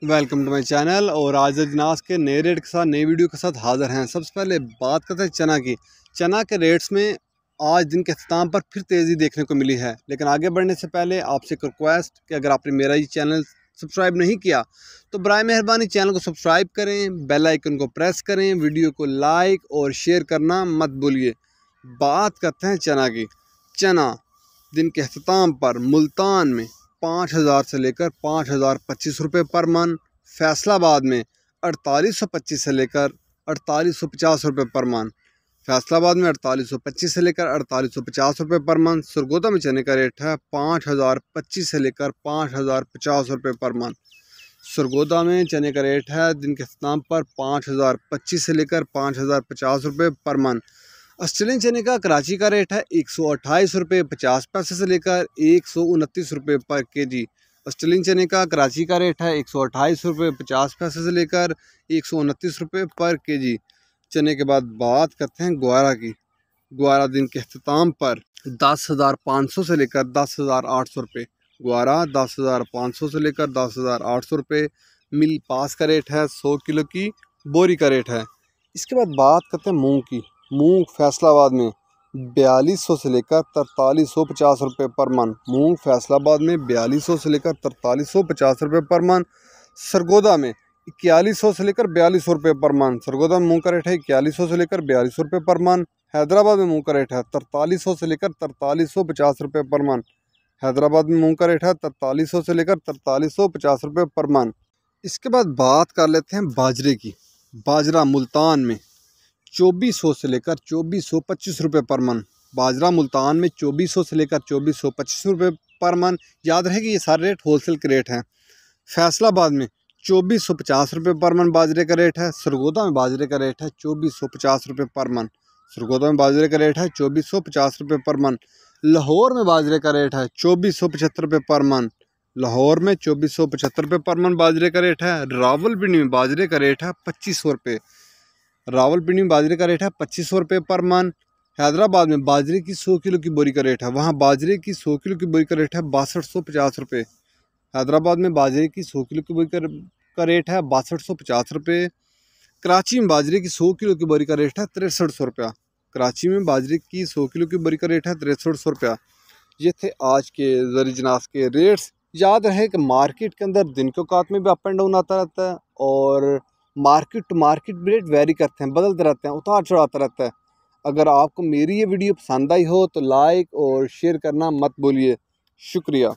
Welcome to my channel. और आज अजनास के नए रेट के साथ नई वीडियो के साथ हाज़िर हैं। सबसे पहले बात करते हैं चना की। चना के रेट्स में आज दिन के अख्ताम पर फिर तेज़ी देखने को मिली है, लेकिन आगे बढ़ने से पहले आपसे एक रिक्वेस्ट कि अगर आपने मेरा ये चैनल सब्सक्राइब नहीं किया तो बराए मेहरबानी चैनल को सब्सक्राइब करें, बेल आइकन को प्रेस करें, वीडियो को लाइक और शेयर करना मत भूलिए। बात करते हैं चना की। चना दिन के अख्ताम पर मुल्तान में 5,000 से लेकर 5,025 रुपये पर मन, फैसलाबाद में 4,825 से लेकर 4,850 रुपये पर मन, फैसलाबाद में 4,825 से लेकर 4,850 रुपये पर मन। सरगोदा में चने का रेट है 5,025 से लेकर 5,050 रुपये पर मन। सरगोदा में चने का रेट है दिन के अख्ताम पर 5,025 से लेकर 5,050 रुपये पर मन। ऑस्ट्रेलियन चने का कराची का रेट है 128 रुपये 50 पैसे से लेकर 129 रुपये पर केजी। ऑस्ट्रेलियन चने का कराची का रेट है 128 रुपये 50 पैसे से लेकर 129 रुपये पर केजी। चने के बाद बात करते हैं ग्वारा की। ग्वारा दिन के अख्ताम पर 10,500 से लेकर 10,800 रुपये। ग्वारा 10,500 से लेकर 10,800 रुपये। मिल पास का रेट है 100 किलो की बोरी का रेट है। इसके बाद बात करते हैं मूंग की। मूंग फैसलाबाद में 4,200 से लेकर 4,350 रुपये पर मन। मूंग फैसलाबाद में 4,200 से लेकर 4,350 रुपये पर मन। सरगोदा में 4,100 से लेकर 4,200 रुपये पर मन। सरगोदा में मूंग का रेट है 4,100 से लेकर 4,200 रुपये पर मन। हैदराबाद में मूंग का रेट है 4,300 से लेकर 4,350 रुपये पर मन। हैदराबाद में मूंग का रेट है 4,300 से लेकर 4,350 रुपये पर मन। इसके बाद बात कर लेते हैं बाजरे की। बाजरा मुल्तान में 2,400 से लेकर 2,425 रुपये पर मन। बाजरा मुल्तान में 2,400 से लेकर 2,425 रुपये पर मन। याद रहे कि ये सारे रेट होलसेल के रेट हैं। फैसलाबाद में 2,450 रुपये पर मन बाजरे का रेट है। सरगोदा में बाजरे का रेट है 2,450 रुपये पर मन। सरगोदा में बाजरे का रेट है 2,450 रुपये पर मन। लाहौर में बाजरे का रेट है 2,475 रुपये पर मन। लाहौर में 2,475 रुपये पर मन बाजरे का रेट है। रावलपिंडी में बाजरे का रेट है 2,500 रुपये। रावलपिंडी में बाजरे का रेट है 2,500 रुपये पर मन। हैदराबाद में बाजरे की 100 किलो की बोरी का रेट है, वहाँ बाजरे की 100 किलो की बोरी का रेट है 6,250 रुपये। हैदराबाद में बाजरे की 100 किलो की बोरी का रेट है 6,250 रुपये। कराची में बाजरे की 100 किलो की बोरी का रेट है 6,300 रुपया। कराची में बाजरे की 100 किलो की बोरी का रेट है 6,300 रुपया। ये थे आज के ज़री जनास के रेट्स। याद रहे कि मार्केट के अंदर दिन के औकात में भी अप एंड डाउन आता रहता है और मार्केट टू मार्केट भी रेट वेरी करते हैं, बदलते रहते हैं, उतार चढ़ाता रहता है। अगर आपको मेरी ये वीडियो पसंद आई हो तो लाइक और शेयर करना मत भूलिए। शुक्रिया।